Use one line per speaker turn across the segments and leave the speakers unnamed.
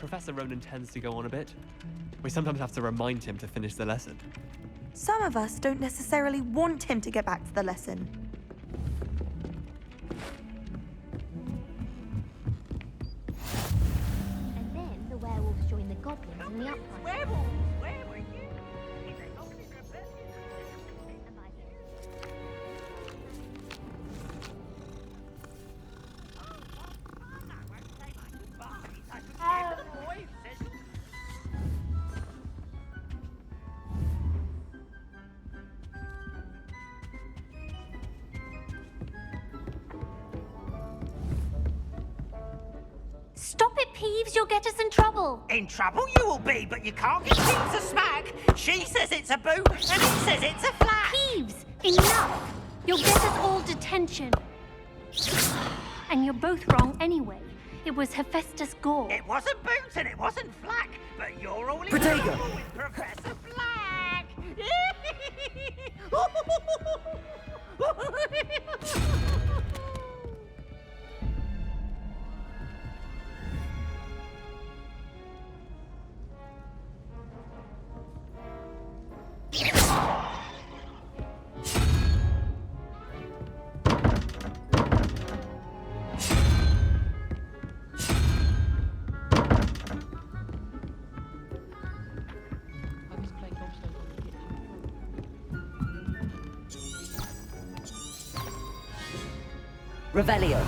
Professor Ronan tends to go on a bit. We sometimes have to remind him to finish the lesson.
Some of us don't necessarily want him to get back to the lesson.
And then the werewolves join the goblins in the uprising.
Werewolves, where were you?
Stop it, Peeves! You'll get us in trouble!
In trouble you will be, but you can't get Pete to smack. She says it's a boot, and he says it's a flat.
Peeves! Enough! You'll get us all detention. And you're both wrong anyway. It was Hephaestus Gore.
It wasn't boots and it wasn't flack, but you're all in
Protego.
trouble with Professor Black.
Revelio.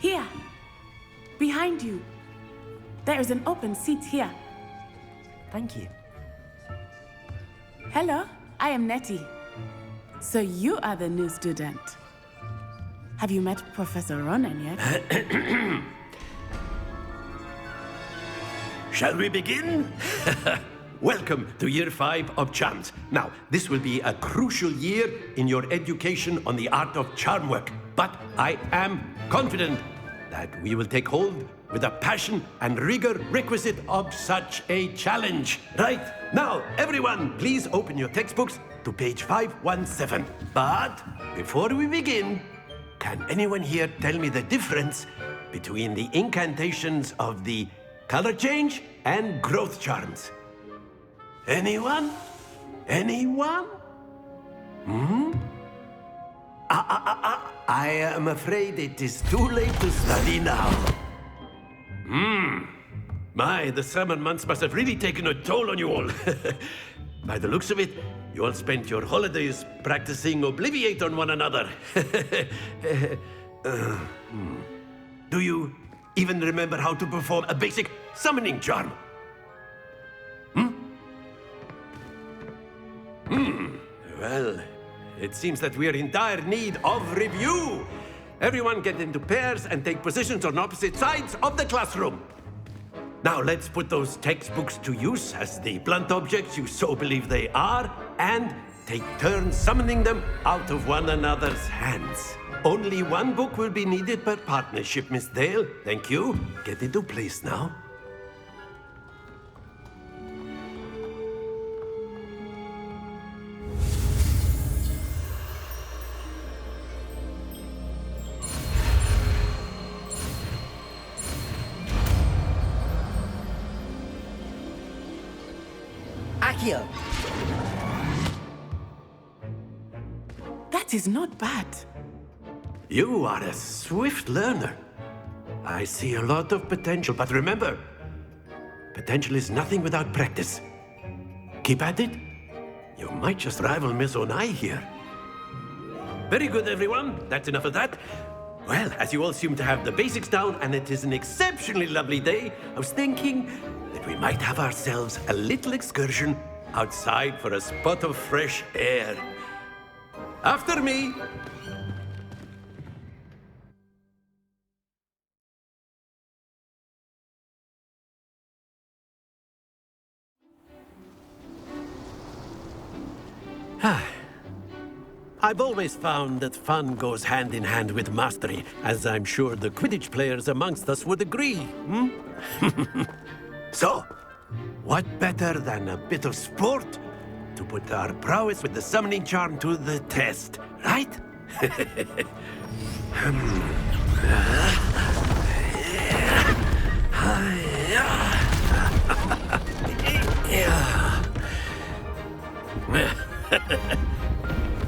Here, behind you. There is an open seat here.
Thank you.
Hello, I am Nettie. So you are the new student. Have you met Professor Ronan yet?
Shall we begin? Welcome to Year 5 of Charms. Now, this will be a crucial year in your education on the art of charm work. But I am confident that we will take hold with the passion and rigor requisite of such a challenge. Right, now, everyone, please open your textbooks to page 517. But before we begin, can anyone here tell me the difference between the incantations of the color change and growth charms? Anyone? Anyone? I am afraid it is too late to study now. My, the summer months must have really taken a toll on you all. By the looks of it, you all spent your holidays practicing Obliviate on one another. Do you even remember how to perform a basic summoning charm? Well, it seems that we are in dire need of review. Everyone get into pairs and take positions on opposite sides of the classroom. Now let's put those textbooks to use as the blunt objects you so believe they are, and take turns summoning them out of one another's hands. Only one book will be needed per partnership, Miss Dale. Thank you. Get into place now.
Accio.
That is not bad.
You are a swift learner. I see a lot of potential, but remember, potential is nothing without practice. Keep at it. You might just rival Miss Onai here. Very good, everyone. That's enough of that. Well, as you all seem to have the basics down, and it is an exceptionally lovely day, I was thinking that we might have ourselves a little excursion outside for a spot of fresh air. After me. I've always found that fun goes hand in hand with mastery, as I'm sure the Quidditch players amongst us would agree, hmm? So, what better than a bit of sport to put our prowess with the summoning charm to the test, right?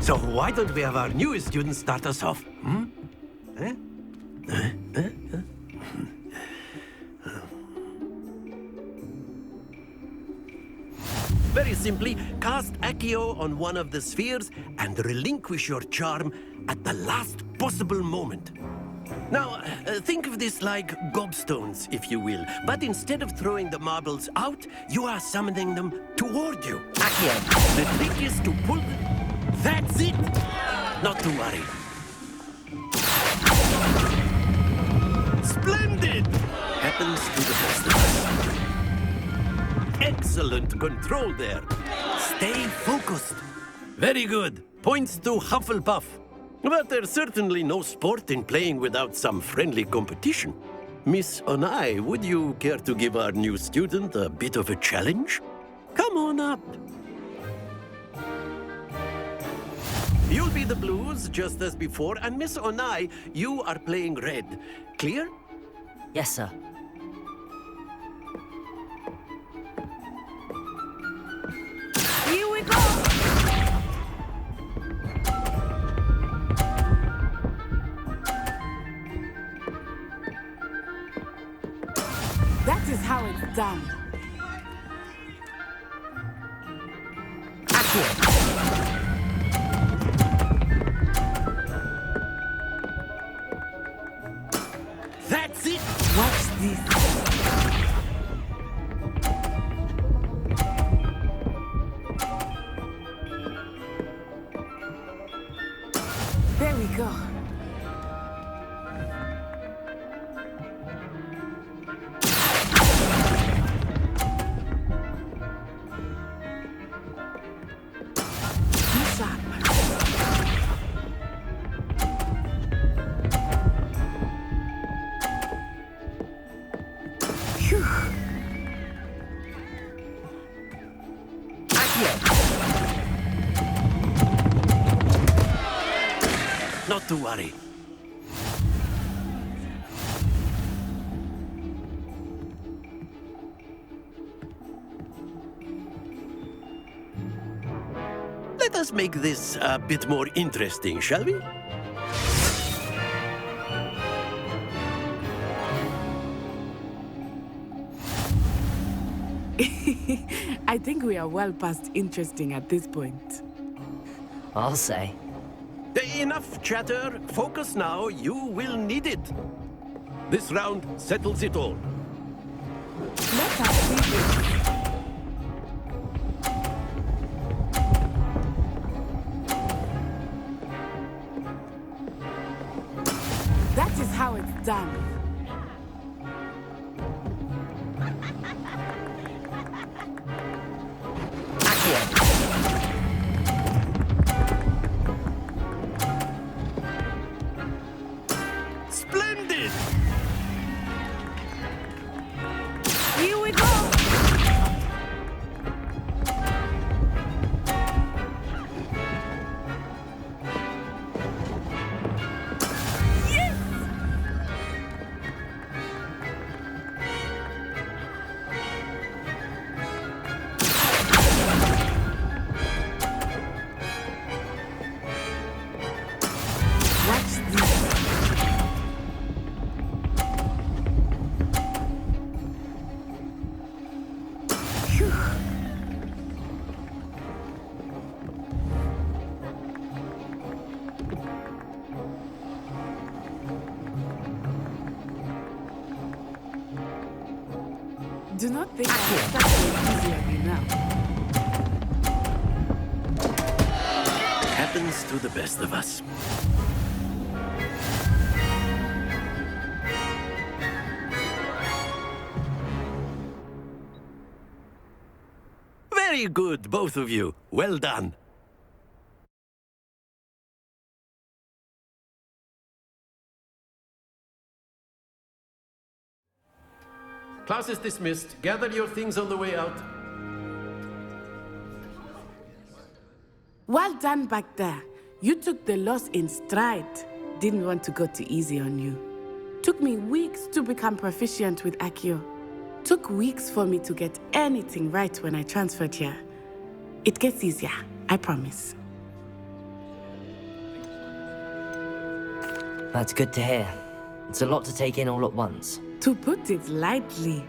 So why don't we have our newest student start us off? Hmm? Very simply, cast Accio on one of the spheres and relinquish your charm at the last possible moment. Now, think of this like gobstones, if you will. But instead of throwing the marbles out, you are summoning them toward you.
Accio.
The trick is to pull them. That's it! Not to worry. Splendid! Happens to the best of us. Excellent control there. Stay focused. Very good. Points to Hufflepuff. But there's certainly no sport in playing without some friendly competition. Miss Onai, would you care to give our new student a bit of a challenge? Come on up. You'll be the blues, just as before, and Miss Onai, you are playing red. Clear?
Yes, sir.
Here we go!
That is how it's done.
Accio.
That's it!
Watch this. There we go. Be sharp. Phew.
Accio.
Not to worry. Let us make this a bit more interesting, shall we?
I think we are well past interesting at this point.
I'll say.
Enough chatter. Focus now. You will need it. This round settles it all.
Let us see this. That is how it's done.
Accio.
Splendid!
Here we go!
Watch this. Phew. Do not think I'm stuck so easy on you now.
Happens to the best of us. Very good, both of you. Well done. Class is dismissed. Gather your things on the way out.
Well done back there. You took the loss in stride. Didn't want to go too easy on you. Took me weeks to become proficient with Accio. Took weeks for me to get anything right when I transferred here. It gets easier, I promise.
That's good to hear. It's a lot to take in all at once.
To put it lightly,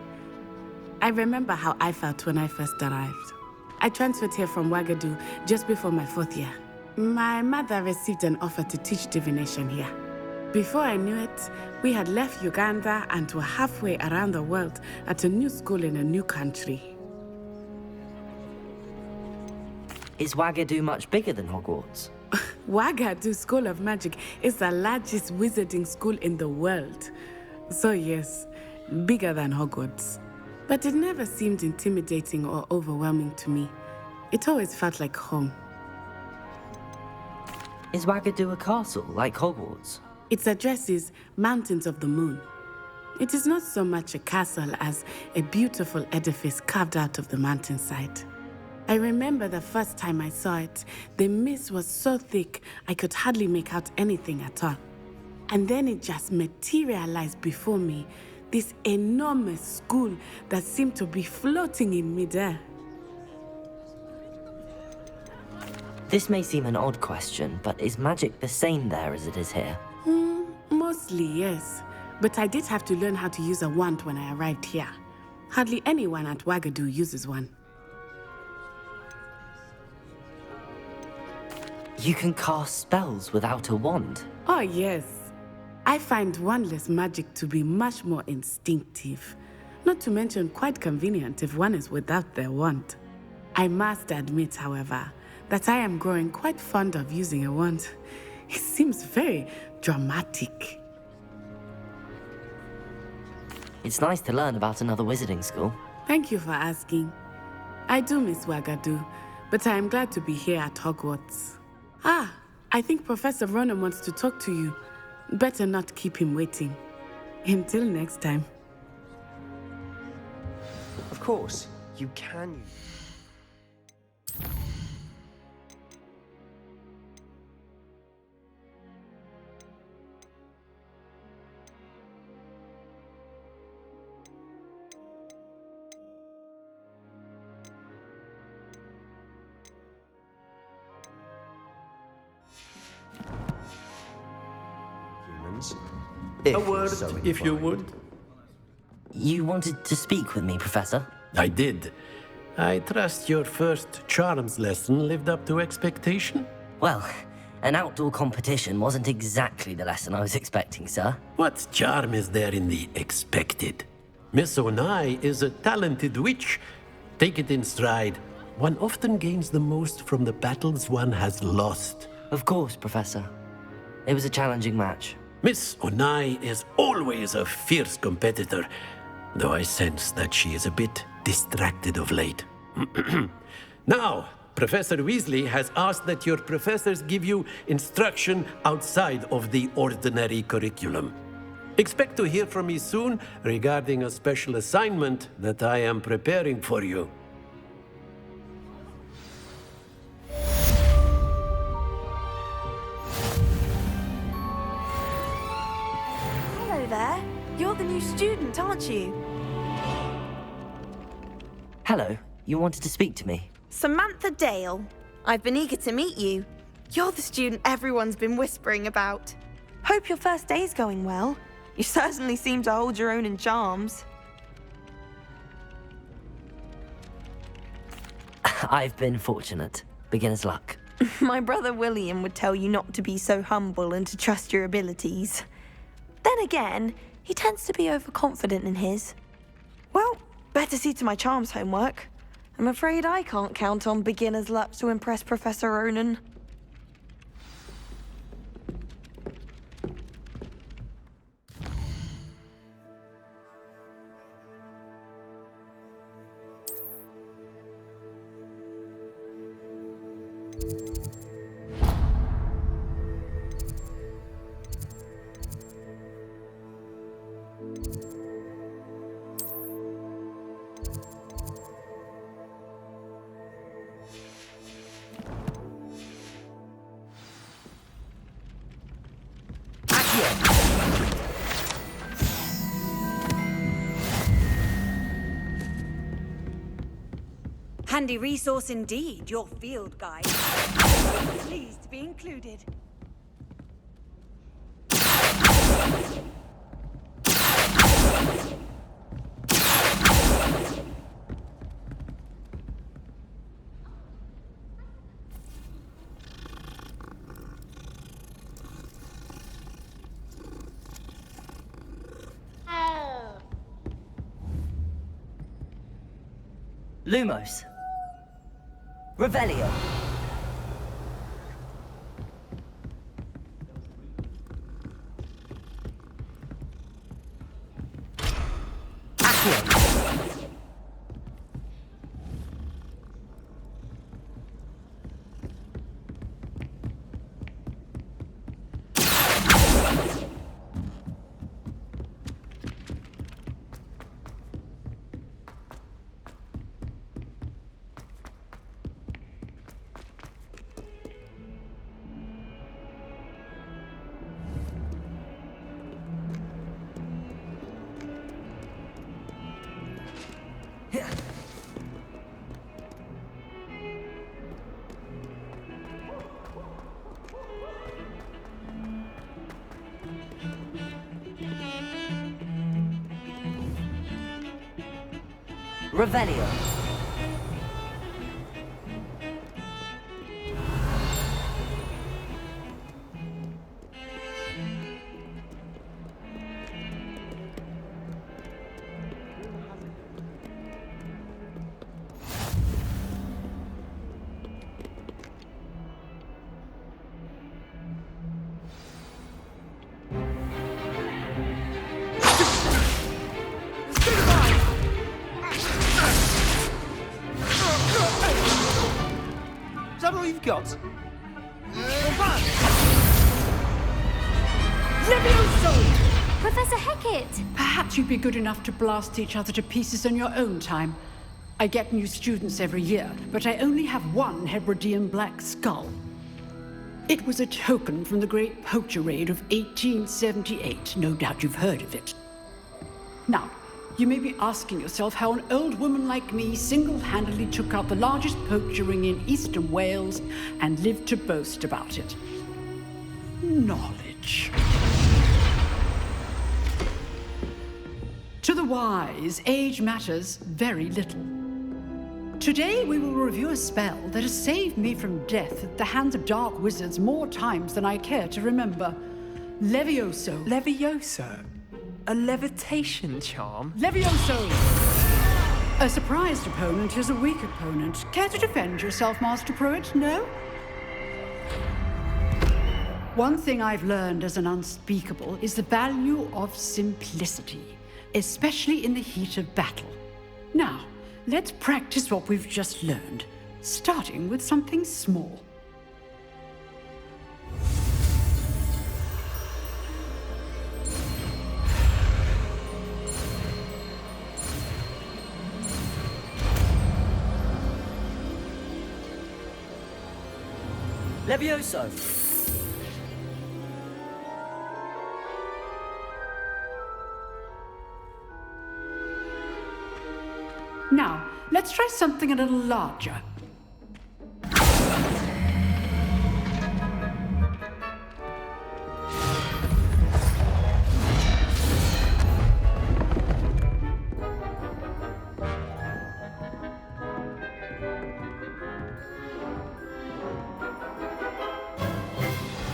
I remember how I felt when I first arrived. I transferred here from Wagadu just before my 4th year. My mother received an offer to teach divination here. Before I knew it, we had left Uganda and were halfway around the world at a new school in a new country.
Is Wagadu much bigger than Hogwarts?
Wagadu School of Magic is the largest wizarding school in the world. So yes, bigger than Hogwarts. But it never seemed intimidating or overwhelming to me. It always felt like home.
Is Wagadu a castle, like Hogwarts?
Its address is Mountains of the Moon. It is not so much a castle as a beautiful edifice carved out of the mountainside. I remember the first time I saw it, the mist was so thick I could hardly make out anything at all. And then it just materialized before me, this enormous school that seemed to be floating in midair.
This may seem an odd question, but is magic the same there as it is here?
Mostly, yes. But I did have to learn how to use a wand when I arrived here. Hardly anyone at Wagadu uses one.
You can cast spells without a wand?
Oh, yes. I find wandless magic to be much more instinctive. Not to mention quite convenient if one is without their wand. I must admit, however, that I am growing quite fond of using a wand. It seems very dramatic.
It's nice to learn about another wizarding school.
Thank you for asking. I do miss Wagadu, but I am glad to be here at Hogwarts. Ah, I think Professor Ronan wants to talk to you. Better not keep him waiting. Until next time.
Of course, you can. Humans.
A word, if you would.
You wanted to speak with me, Professor?
I did. I trust your first charms lesson lived up to expectation?
Well, an outdoor competition wasn't exactly the lesson I was expecting, sir.
What charm is there in the expected? Miss Onai is a talented witch. Take it in stride. One often gains the most from the battles one has lost.
Of course, Professor. It was a challenging match.
Miss Onai is always a fierce competitor, though I sense that she is a bit distracted of late. Now, Professor Weasley has asked that your professors give you instruction outside of the ordinary curriculum. Expect to hear from me soon regarding a special assignment that I am preparing for you.
Hello there. You're the new student, aren't you?
Hello, you wanted to speak to me?
Samantha Dale. I've been eager to meet you. You're the student everyone's been whispering about. Hope your first day's going well. You certainly seem to hold your own in charms.
I've been fortunate. Beginner's luck.
My brother William would tell you not to be so humble and to trust your abilities. Then again, he tends to be overconfident in his. Well, better see to my charms homework. I'm afraid I can't count on beginner's luck to impress Professor Ronan.
Handy resource indeed, your field guide. Pleased to be included.
Lumos. Revelio. Accio. Revelio.
Is that all you've got?
Levioso!
Professor Hecat!
Perhaps you'd be good enough to blast each other to pieces on your own time. I get new students every year, but I only have one Hebridean black skull. It was a token from the Great Poacher Raid of 1878. No doubt you've heard of it. Now, you may be asking yourself how an old woman like me single-handedly took out the largest poacher ring in eastern Wales and lived to boast about it. Knowledge. To the wise, age matters very little. Today we will review a spell that has saved me from death at the hands of dark wizards more times than I care to remember. Levioso.
Levioso? A levitation charm?
Levioso! A surprised opponent is a weak opponent. Care to defend yourself, Master Pruitt? No? One thing I've learned as an unspeakable is the value of simplicity, especially in the heat of battle. Now, let's practice what we've just learned, starting with something small.
Levioso.
Now, let's try something a little larger.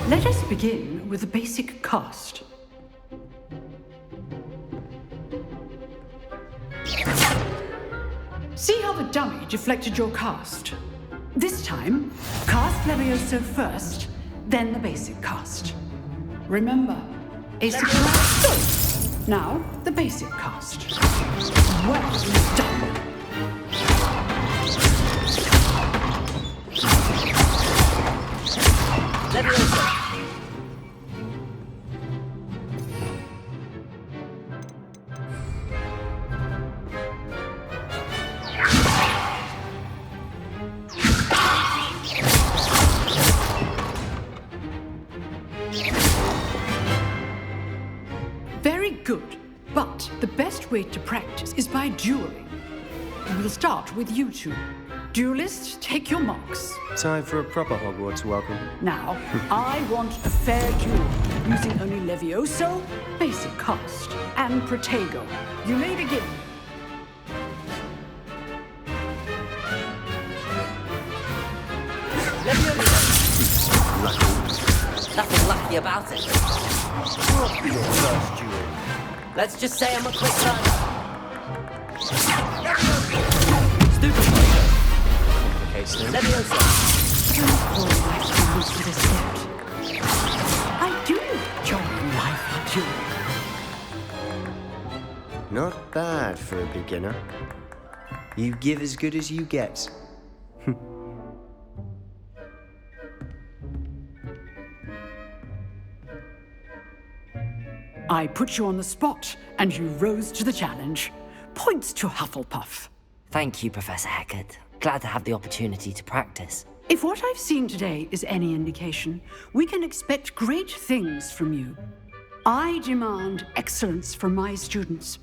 Let us begin with the basic cast. See how the dummy deflected your cast? This time, cast Levioso first, then the basic cast. Remember, a surprise. Now, the basic cast. Well done.
Levioso.
Very good, but the best way to practice is by dueling. We'll start with you two. Duelists, take your marks.
Time for a proper Hogwarts welcome.
Now, I want a fair duel, using only Levioso, basic cast, and Protego. You may begin.
Nothing lucky about it.
What be your first duel?
Let's just say I'm a quick learner. Stupid Protego.
Complicated.
Levioso.
Don't hold my students to the set. I do enjoy life duel.
Not bad for a beginner. You give as good as you get.
I put you on the spot, and you rose to the challenge. Points to Hufflepuff.
Thank you, Professor Hecat. Glad to have the opportunity to practice.
If what I've seen today is any indication, we can expect great things from you. I demand excellence from my students.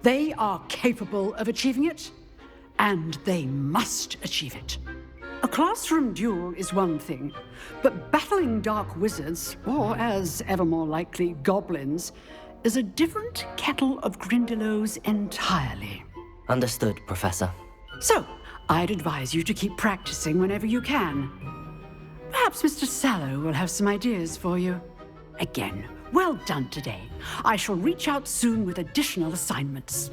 They are capable of achieving it, and they must achieve it. A classroom duel is one thing, but battling dark wizards, or as ever more likely, goblins, is a different kettle of Grindylows entirely.
Understood, Professor.
So, I'd advise you to keep practicing whenever you can. Perhaps Mr. Sallow will have some ideas for you. Again, well done today. I shall reach out soon with additional assignments.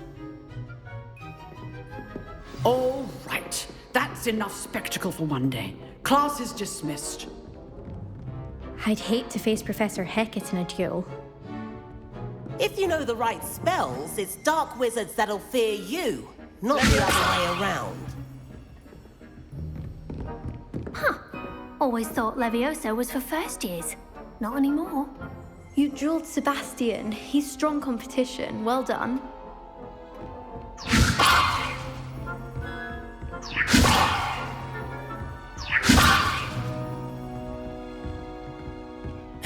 All right. That's enough spectacle for one day. Class is dismissed.
I'd hate to face Professor Hecat in a duel.
If you know the right spells, it's dark wizards that'll fear you, not the other way around.
Huh. Always thought Levioso was for first years. Not anymore.
You drilled Sebastian. He's strong competition. Well done.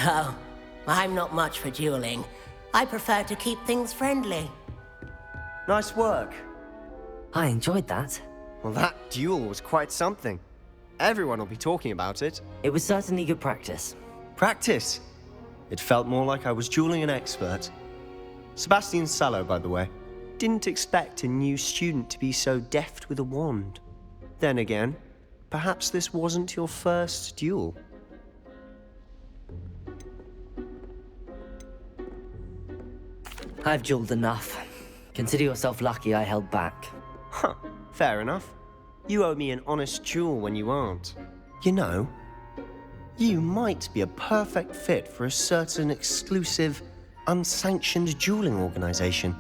Oh, I'm not much for dueling. I prefer to keep things friendly.
Nice work.
I enjoyed that.
Well, that duel was quite something. Everyone will be talking about it.
It was certainly good practice.
Practice? It felt more like I was dueling an expert. Sebastian Sallow, by the way. Didn't expect a new student to be so deft with a wand. Then again, perhaps this wasn't your first duel.
I've dueled enough. Consider yourself lucky I held back.
Huh, fair enough. You owe me an honest duel when you aren't. You know, you might be a perfect fit for a certain exclusive, unsanctioned dueling organization.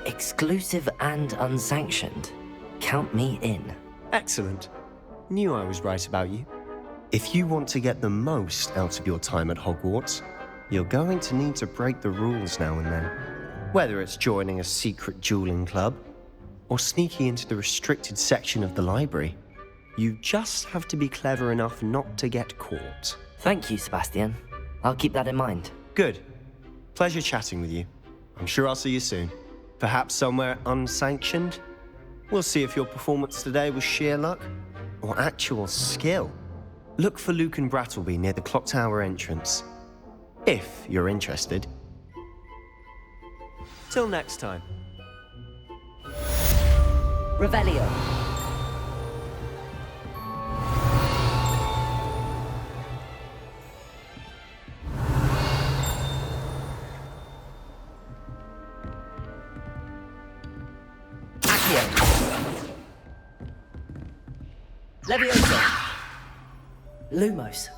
Exclusive and unsanctioned. Count me in.
Excellent. Knew I was right about you. If you want to get the most out of your time at Hogwarts, you're going to need to break the rules now and then. Whether it's joining a secret dueling club, or sneaking into the restricted section of the library, you just have to be clever enough not to get caught.
Thank you, Sebastian. I'll keep that in mind.
Good. Pleasure chatting with you. I'm sure I'll see you soon. Perhaps somewhere unsanctioned? We'll see if your performance today was sheer luck or actual skill. Look for Luke and Brattleby near the clock tower entrance, if you're interested. Till next time.
Revelio. Levioso. Lumos.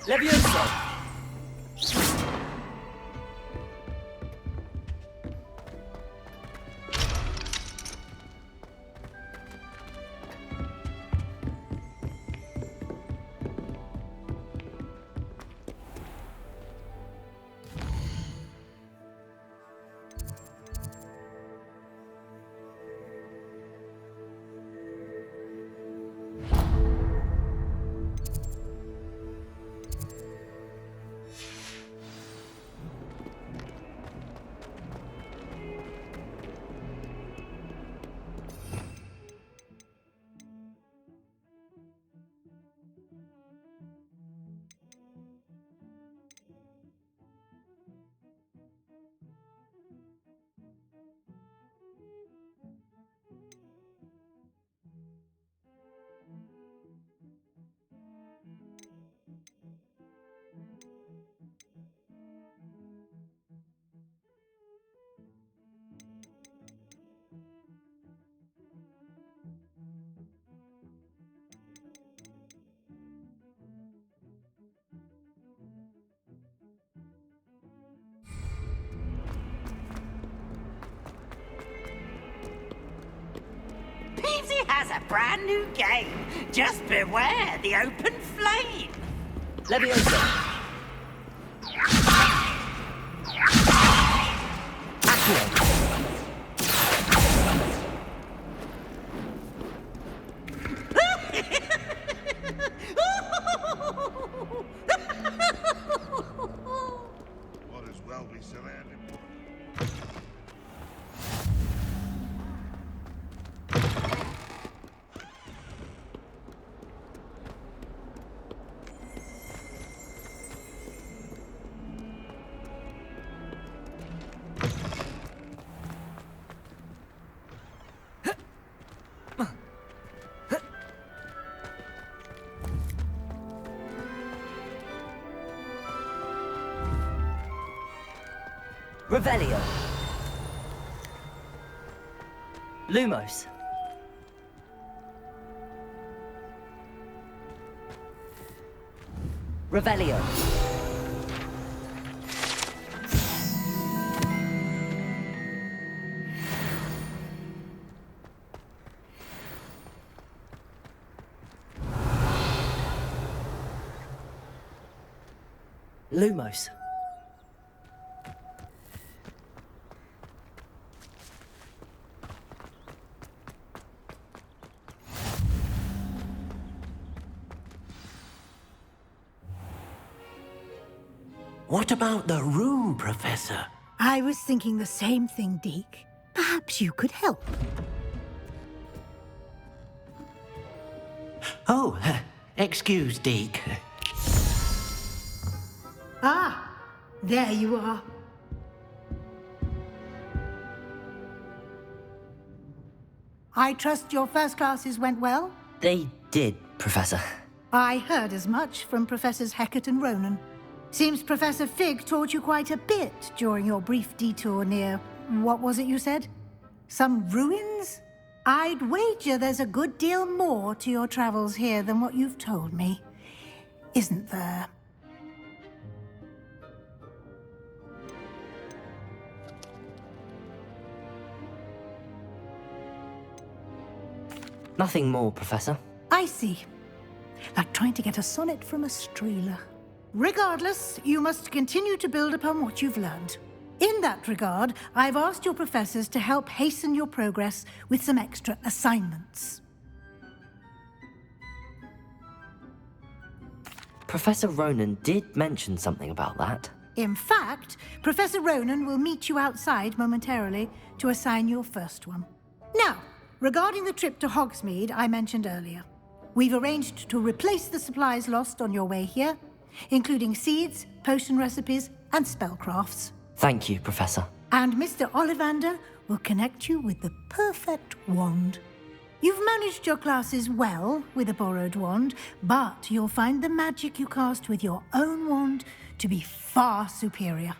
Levioso.
Peavesy has a brand new game. Just beware the open flame.
Levioso. Accio.
What is well be surrounded.
Revelio. Lumos. Revelio. Lumos.
What about the room, Professor?
I was thinking the same thing, Deke. Perhaps you could help.
Oh, excuse, Deke.
Ah, there you are. I trust your first classes went well?
They did, Professor.
I heard as much from Professors Hecat and Ronan. Seems Professor Fig taught you quite a bit during your brief detour near... what was it you said? Some ruins? I'd wager there's a good deal more to your travels here than what you've told me. Isn't there?
Nothing more, Professor.
I see. Like trying to get a sonnet from a streeler. Regardless, you must continue to build upon what you've learned. In that regard, I've asked your professors to help hasten your progress with some extra assignments.
Professor Ronan did mention something about that.
In fact, Professor Ronan will meet you outside momentarily to assign your first one. Now, regarding the trip to Hogsmeade I mentioned earlier, we've arranged to replace the supplies lost on your way here, including seeds, potion recipes, and spellcrafts.
Thank you, Professor.
And Mr. Ollivander will connect you with the perfect wand. You've managed your classes well with a borrowed wand, but you'll find the magic you cast with your own wand to be far superior.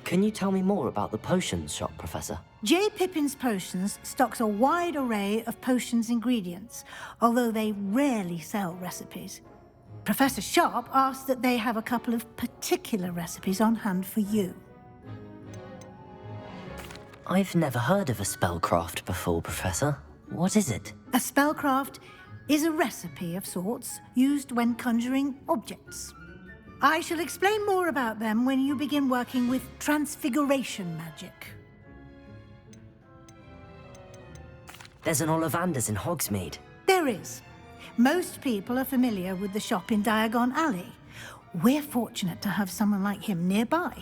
Can you tell me more about the potions shop, Professor?
J. Pippin's Potions stocks a wide array of potions ingredients, although they rarely sell recipes. Professor Sharp asked that they have a couple of particular recipes on hand for you.
I've never heard of a spellcraft before, Professor. What is it?
A spellcraft is a recipe of sorts used when conjuring objects. I shall explain more about them when you begin working with transfiguration magic.
There's an Ollivander's in Hogsmeade.
There is. Most people are familiar with the shop in Diagon Alley. We're fortunate to have someone like him nearby.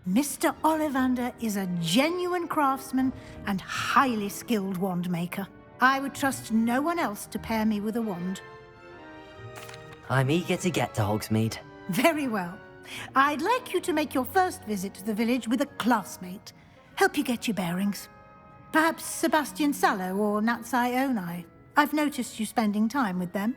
Mr. Ollivander is a genuine craftsman and highly skilled wand maker. I would trust no one else to pair me with a wand.
I'm eager to get to Hogsmeade.
Very well. I'd like you to make your first visit to the village with a classmate. Help you get your bearings. Perhaps Sebastian Sallow or Natsai Onai. I've noticed you spending time with them.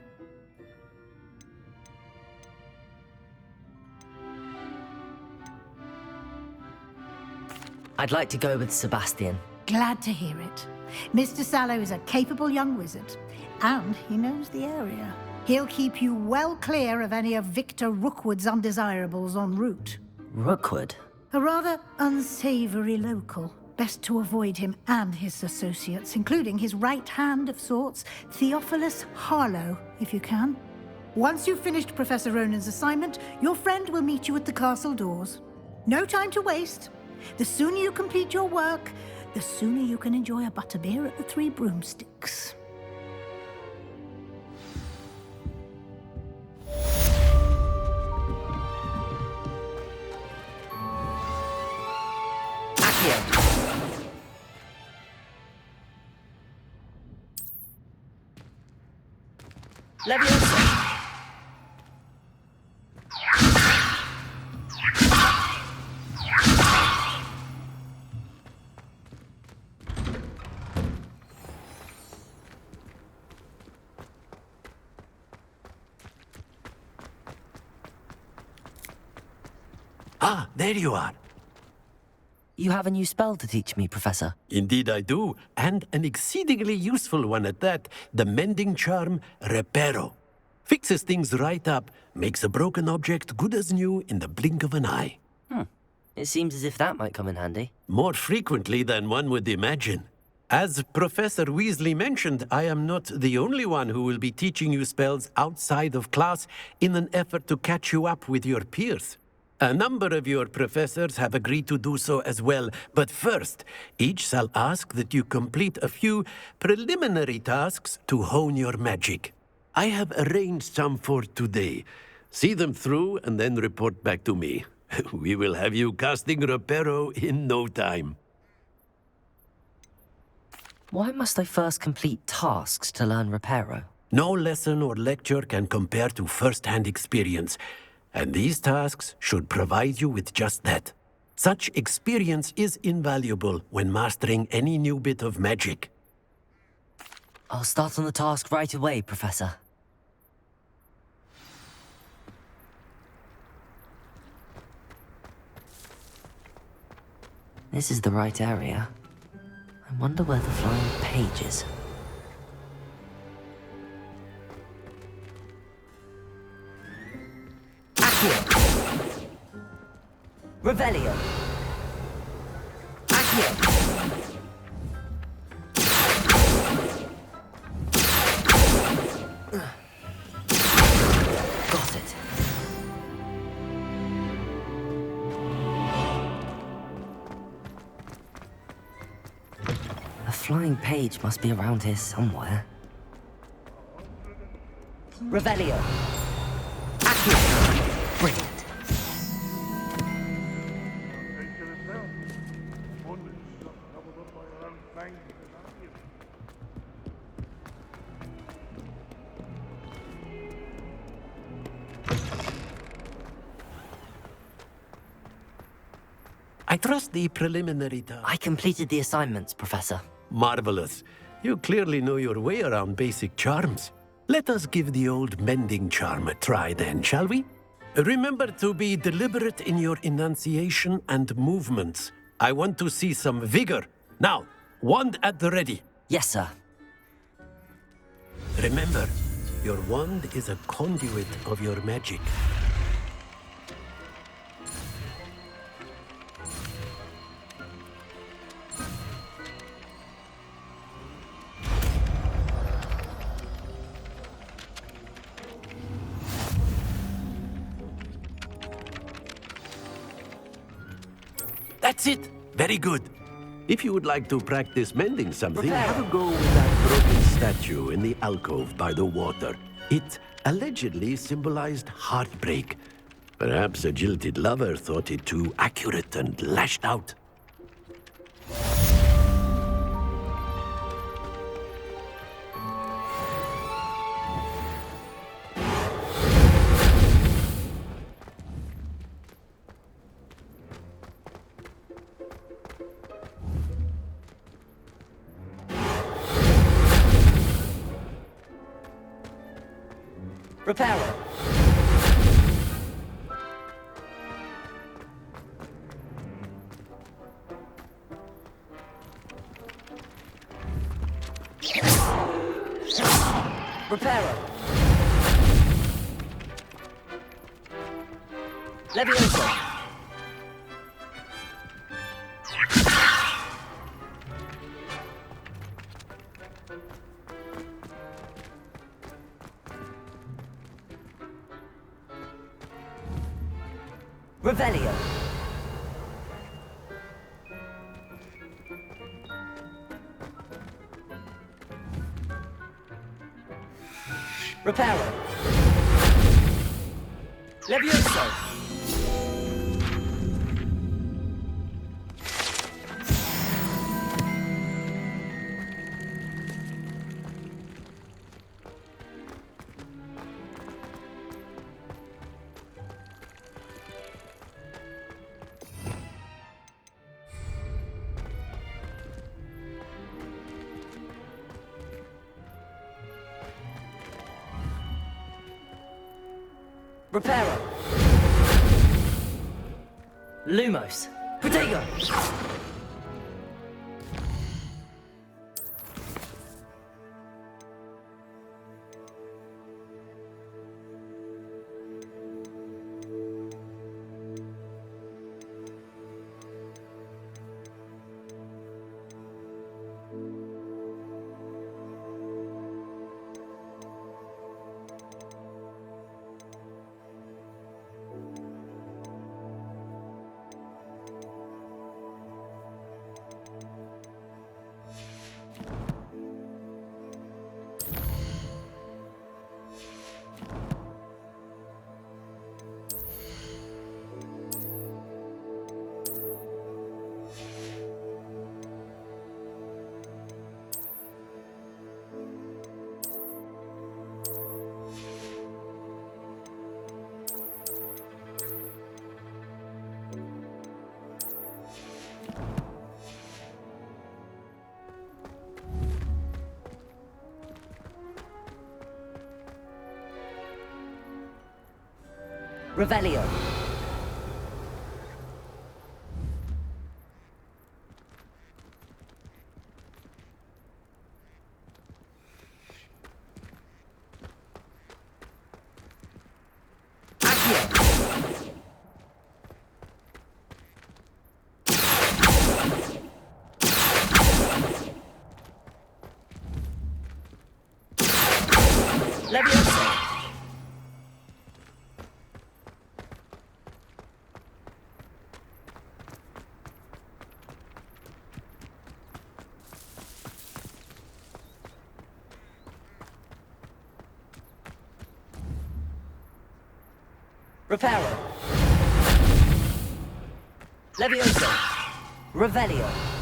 I'd like to go with Sebastian.
Glad to hear it. Mr. Sallow is a capable young wizard, and he knows the area. He'll keep you well clear of any of Victor Rookwood's undesirables en route.
Rookwood?
A rather unsavory local. Best to avoid him and his associates, including his right hand of sorts, Theophilus Harlow, if you can. Once you've finished Professor Ronan's assignment, your friend will meet you at the castle doors. No time to waste. The sooner you complete your work, the sooner you can enjoy a butterbeer at the Three Broomsticks.
Levioso!
Ah, there you are.
You have a new spell to teach me, Professor.
Indeed I do, and an exceedingly useful one at that. The mending charm, Reparo. Fixes things right up, makes a broken object good as new in the blink of an eye.
It seems as if that might come in handy.
More frequently than one would imagine. As Professor Weasley mentioned, I am not the only one who will be teaching you spells outside of class in an effort to catch you up with your peers. A number of your professors have agreed to do so as well, but first, each shall ask that you complete a few preliminary tasks to hone your magic. I have arranged some for today. See them through and then report back to me. We will have you casting Reparo in no time.
Why must I first complete tasks to learn Reparo?
No lesson or lecture can compare to first-hand experience, and these tasks should provide you with just that. Such experience is invaluable when mastering any new bit of magic.
I'll start on the task right away, Professor. This is the right area. I wonder where the flying page is. Accio! Revelio! Accio! Got it. The flying page must be around here somewhere. Revelio! Accio! Brilliant.
I trust the preliminary task.
I completed the assignments, Professor.
Marvelous. You clearly know your way around basic charms. Let us give the old mending charm a try then, shall we? Remember to be deliberate in your enunciation and movements. I want to see some vigor. Now, wand at the ready.
Yes, sir.
Remember, your wand is a conduit of your magic. That's it! Very good. If you would like to practice mending something, have a go with that broken statue in the alcove by the water. It allegedly symbolized heartbreak. Perhaps a jilted lover thought it too accurate and lashed out.
Reparo! Reparo! Levioso! Revelio. Reparo. Levioso. Reparo. Lumos. Protego. Revelio. Levioso. Reparo. Levioso. Revelio.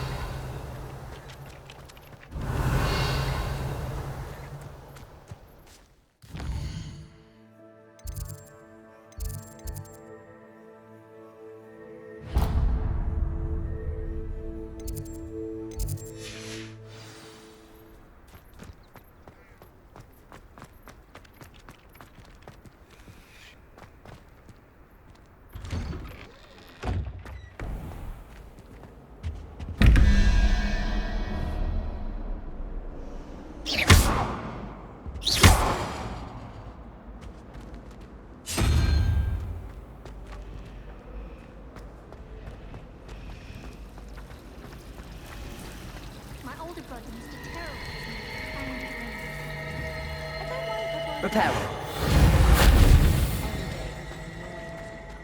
Reparo.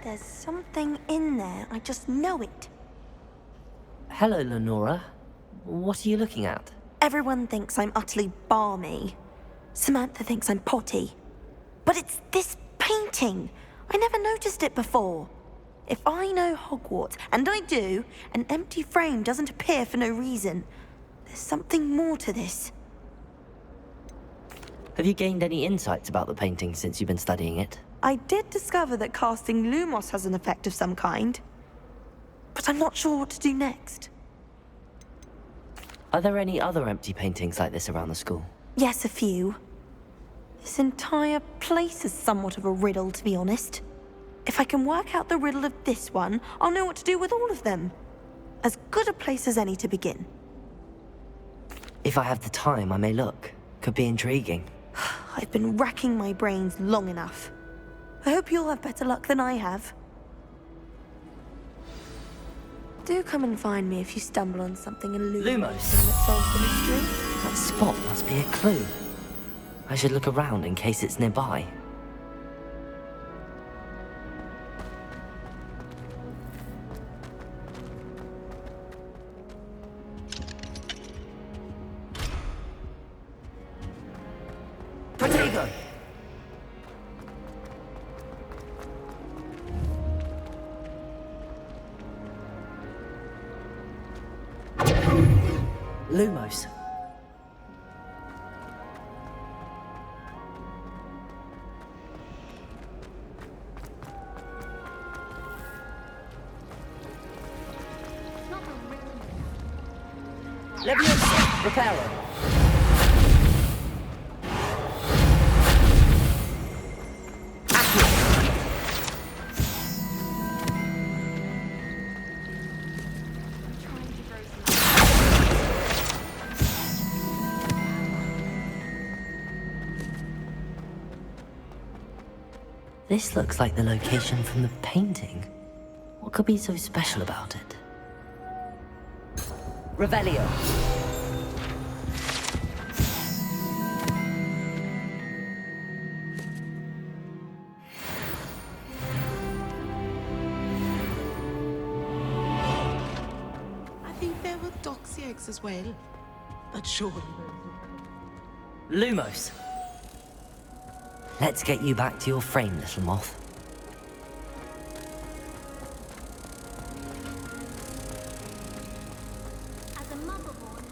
There's something in there. I just know it.
Hello, Lenora. What are you looking at?
Everyone thinks I'm utterly balmy. Samantha thinks I'm potty. But it's this painting. I never noticed it before. If I know Hogwarts, and I do, an empty frame doesn't appear for no reason. There's something more to this.
Have you gained any insights about the painting since you've been studying it?
I did discover that casting Lumos has an effect of some kind. But I'm not sure what to do next.
Are there any other empty paintings like this around the school?
Yes, a few. This entire place is somewhat of a riddle, to be honest. If I can work out the riddle of this one, I'll know what to do with all of them. As good a place as any to begin.
If I have the time, I may look. Could be intriguing.
I've been racking my brains long enough. I hope you'll have better luck than I have. Do come and find me if you stumble on something elusive
Lumos.
that solves the mystery.
That spot must be a clue. I should look around in case it's nearby. Protego! Lumos. Levioso, reparo. This looks like the location from the painting. What could be so special about it? Revelio.
I think there were doxy eggs as well. But surely.
Lumos. Let's get you back to your frame, little moth.
As a motherborn.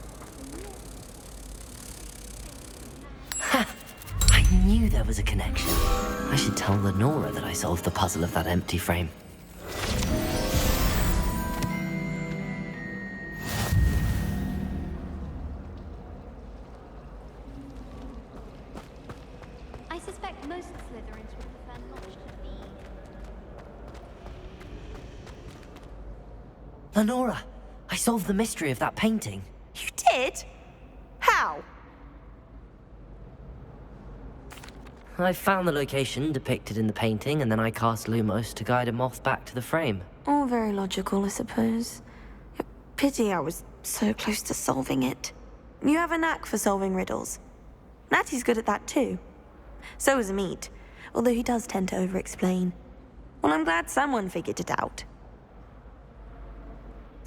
Ha! I knew there was a connection. I should tell Lenora that I solved the puzzle of that empty frame.
I suspect most Slytherins would prefer not to be.
Lenora, I solved the mystery of that painting.
You did? How?
I found the location depicted in the painting, and then I cast Lumos to guide a moth back to the frame.
All very logical, I suppose. Pity I was so close to solving it. You have a knack for solving riddles. Natty's good at that too. So is Amit, although he does tend to over-explain. Well, I'm glad someone figured it out.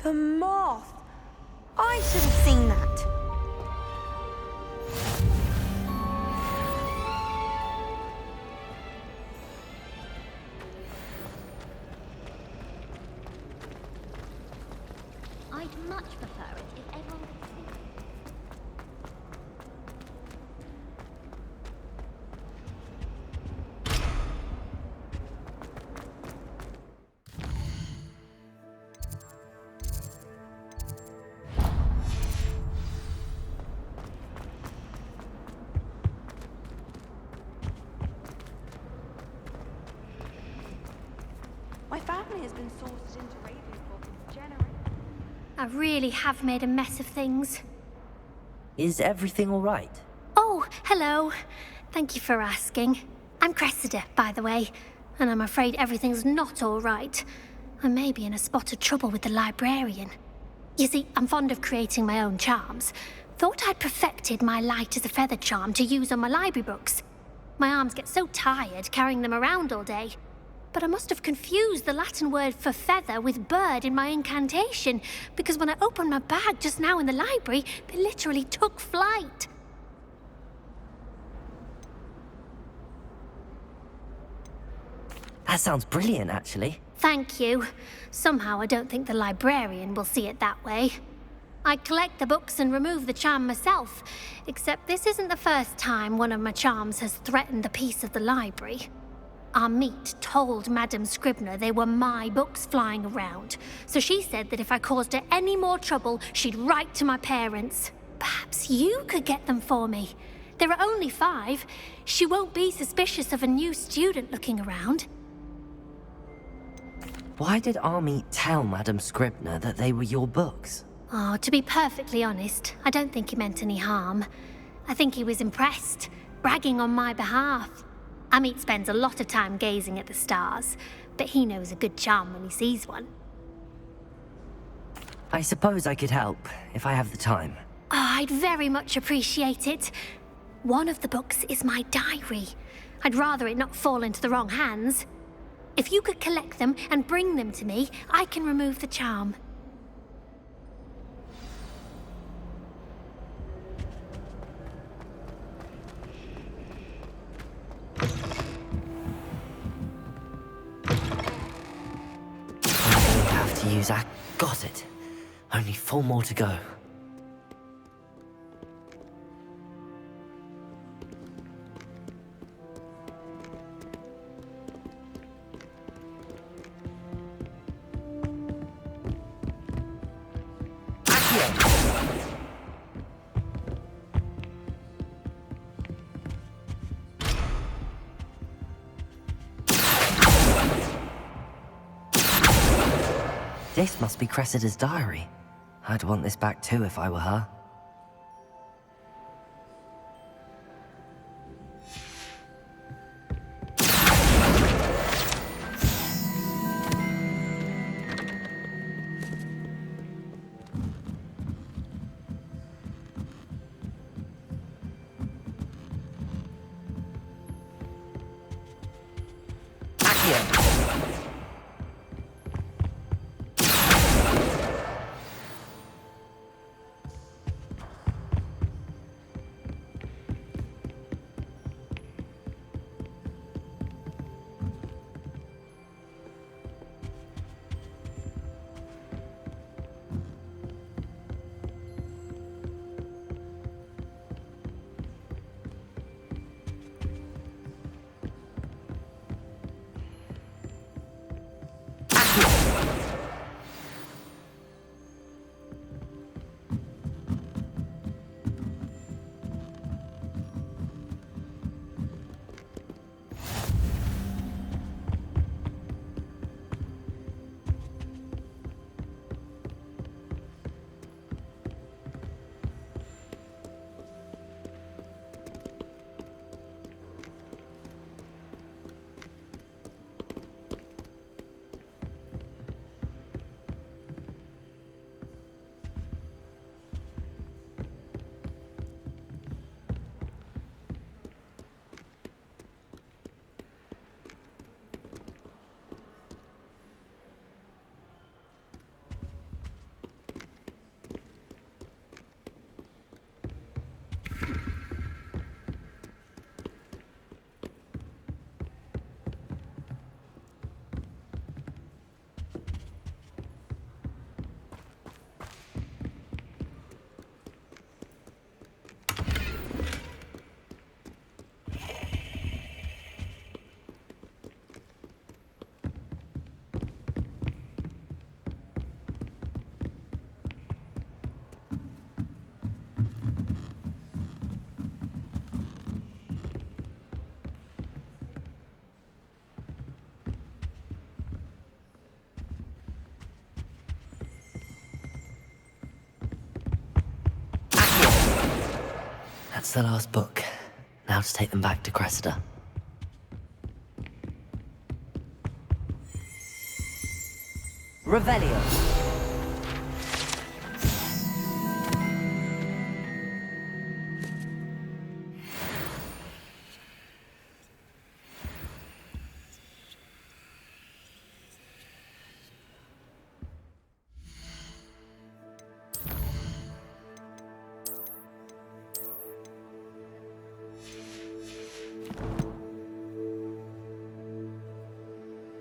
The moth! I should have seen that.
I'd much prefer it if everyone could see it.
My family has been sourced into Ravenclaw for generations.
I really have made a mess of things.
Is everything all right?
Oh, hello. Thank you for asking. I'm Cressida, by the way, and I'm afraid everything's not all right. I may be in a spot of trouble with the librarian. You see, I'm fond of creating my own charms. Thought I'd perfected my light as a feather charm to use on my library books. My arms get so tired carrying them around all day. But I must have confused the Latin word for feather with bird in my incantation, because when I opened my bag just now in the library, they literally took flight.
That sounds brilliant, actually.
Thank you. Somehow I don't think the librarian will see it that way. I collect the books and remove the charm myself, except this isn't the first time one of my charms has threatened the peace of the library. Amit told Madame Scribner they were my books flying around, so she said that if I caused her any more trouble, she'd write to my parents. Perhaps you could get them for me. There are only 5. She won't be suspicious of a new student looking around.
Why did Amit tell Madame Scribner that they were your books?
Oh, to be perfectly honest, I don't think he meant any harm. I think he was impressed, bragging on my behalf. Amit spends a lot of time gazing at the stars, but he knows a good charm when he sees one.
I suppose I could help, if I have the time.
I'd very much appreciate it. One of the books is my diary. I'd rather it not fall into the wrong hands. If you could collect them and bring them to me, I can remove the charm.
Have to use that. Got it. Only 4 more to go. This must be Cressida's diary. I'd want this back too if I were her. That's the last book. Now to take them back to Cressida.
Revelio.